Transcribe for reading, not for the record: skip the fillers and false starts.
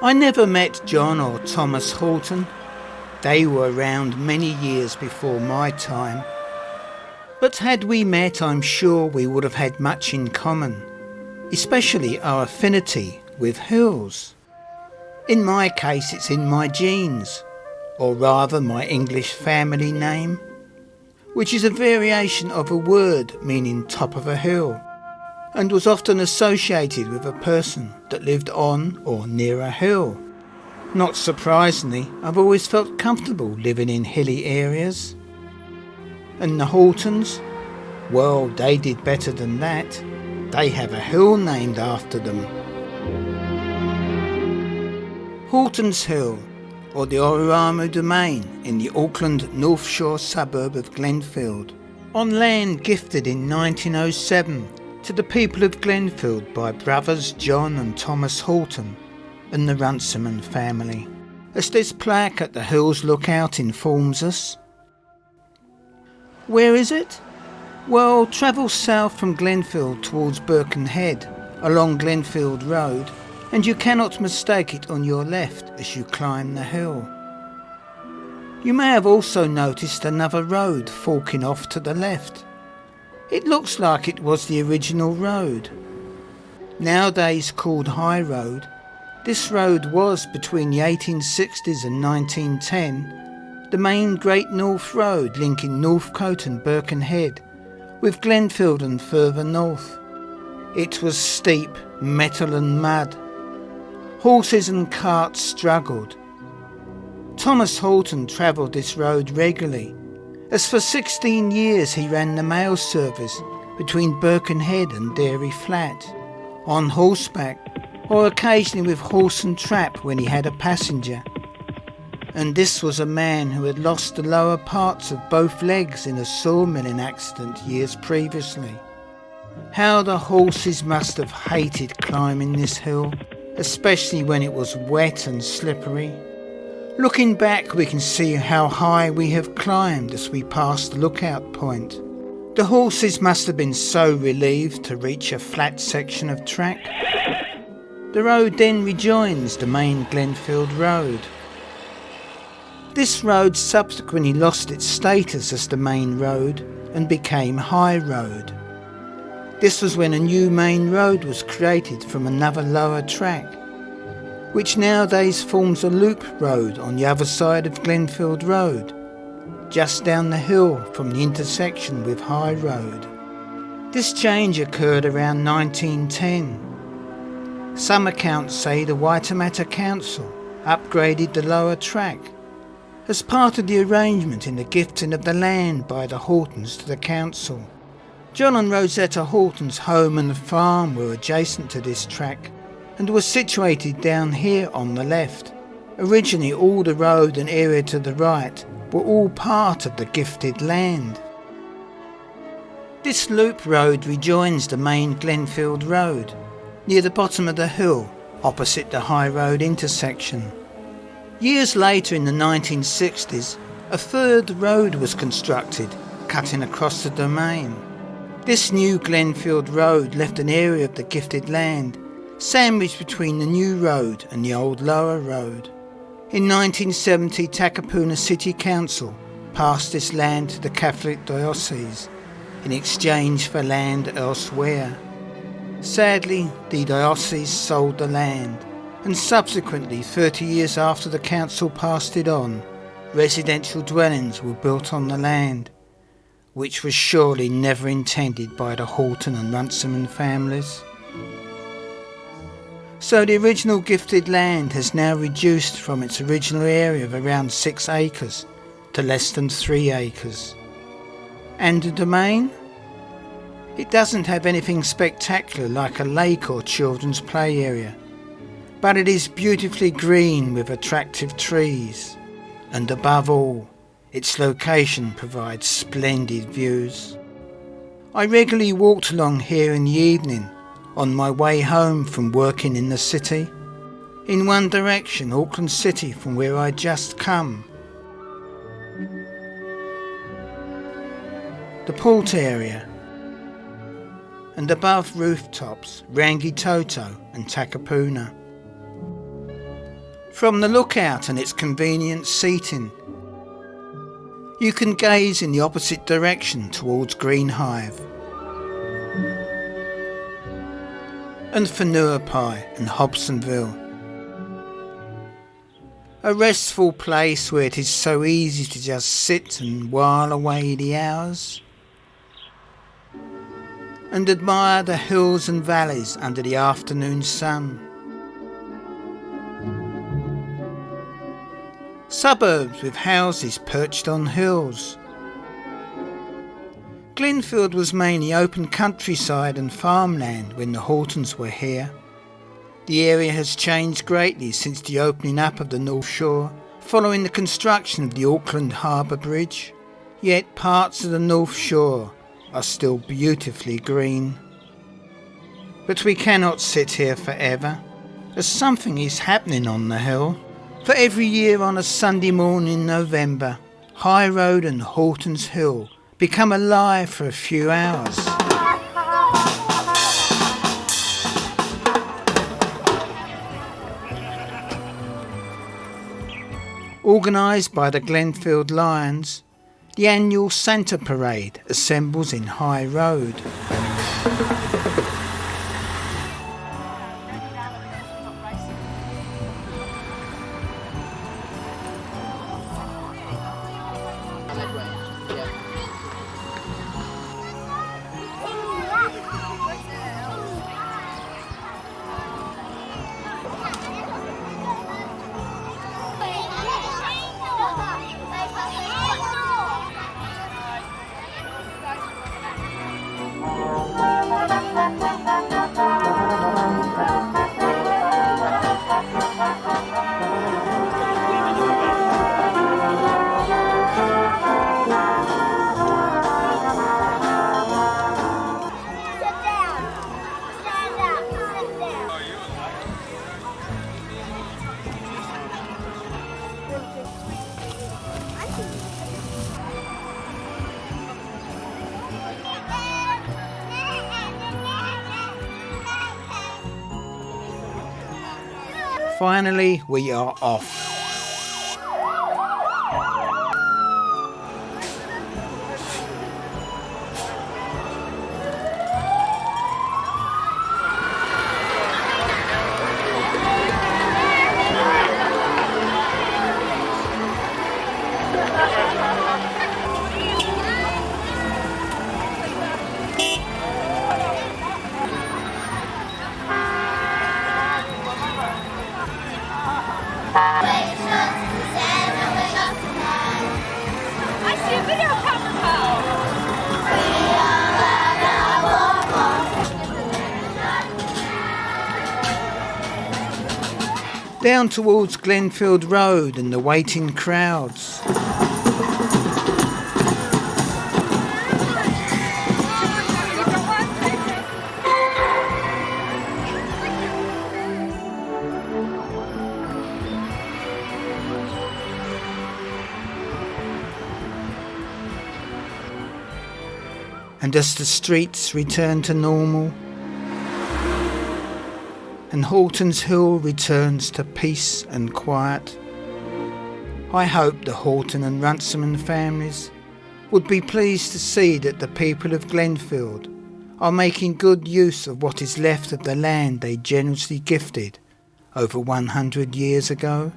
I never met John or Thomas Horton. They were around many years before my time. But had we met, I'm sure we would have had much in common, especially our affinity with hills. In my case, it's in my genes, or rather my English family name, which is a variation of a word meaning top of a hill, and was often associated with a person that lived on or near a hill. Not surprisingly, I've always felt comfortable living in hilly areas. And the Hortons? Well, they did better than that. They have a hill named after them. Hortons Hill, or the Oruamo Domain in the Auckland North Shore suburb of Glenfield, on land gifted in 1907 to the people of Glenfield by brothers John and Thomas Horton and the Runciman family, as this plaque at the Hills Lookout informs us. Where is it? Well, travel south from Glenfield towards Birkenhead along Glenfield Road, and you cannot mistake it on your left as you climb the hill. You may have also noticed another road forking off to the left. It looks like it was the original road. Nowadays called High Road, this road was, between the 1860s and 1910, the main Great North Road linking Northcote and Birkenhead with Glenfield and further north. It was steep, metal and mud. Horses and carts struggled. Thomas Horton travelled this road regularly, as for 16 years he ran the mail service between Birkenhead and Dairy Flat, on horseback, or occasionally with horse and trap when he had a passenger. And this was a man who had lost the lower parts of both legs in a sawmilling accident years previously. How the horses must have hated climbing this hill, especially when it was wet and slippery. Looking back, we can see how high we have climbed as we passed the lookout point. The horses must have been so relieved to reach a flat section of track. The road then rejoins the main Glenfield Road. This road subsequently lost its status as the main road and became High Road. This was when a new main road was created from another lower track, which nowadays forms a loop road on the other side of Glenfield Road, just down the hill from the intersection with High Road. This change occurred around 1910. Some accounts say the Waitemata Council upgraded the lower track as part of the arrangement in the gifting of the land by the Hortons to the council. John and Rosetta Horton's home and farm were adjacent to this track and was situated down here on the left. Originally, all the road and area to the right were all part of the gifted land. This loop road rejoins the main Glenfield Road, near the bottom of the hill, opposite the High Road intersection. Years later, in the 1960s, a third road was constructed, cutting across the domain. This new Glenfield Road left an area of the gifted land sandwiched between the new road and the old lower road. In 1970, Takapuna City Council passed this land to the Catholic Diocese in exchange for land elsewhere. Sadly, the diocese sold the land, and subsequently, 30 years after the council passed it on, residential dwellings were built on the land, which was surely never intended by the Horton and Runciman families. So the original gifted land has now reduced from its original area of around 6 acres to less than 3 acres. And the domain? It doesn't have anything spectacular like a lake or children's play area, but it is beautifully green with attractive trees, and above all, its location provides splendid views. I regularly walked along here in the evening on my way home from working in the city. In one direction, Auckland City, from where I'd just come. The port area, and above rooftops, Rangitoto and Takapuna. From the lookout and its convenient seating, you can gaze in the opposite direction towards Greenhive and Whenuapai and Hobsonville. A restful place where it is so easy to just sit and while away the hours and admire the hills and valleys under the afternoon sun. Suburbs with houses perched on hills. Glenfield was mainly open countryside and farmland when the Hortons were here. The area has changed greatly since the opening up of the North Shore, following the construction of the Auckland Harbour Bridge. Yet parts of the North Shore are still beautifully green. But we cannot sit here forever, as something is happening on the hill. For every year on a Sunday morning in November, High Road and Hortons Hill become alive for a few hours. Organised by the Glenfield Lions, the annual Santa Parade assembles in High Road. Finally, we are off. Down towards Glenfield Road and the waiting crowds. And as the streets return to normal, and Hortons Hill returns to peace and quiet, I hope the Horton and Runciman families would be pleased to see that the people of Glenfield are making good use of what is left of the land they generously gifted over 100 years ago.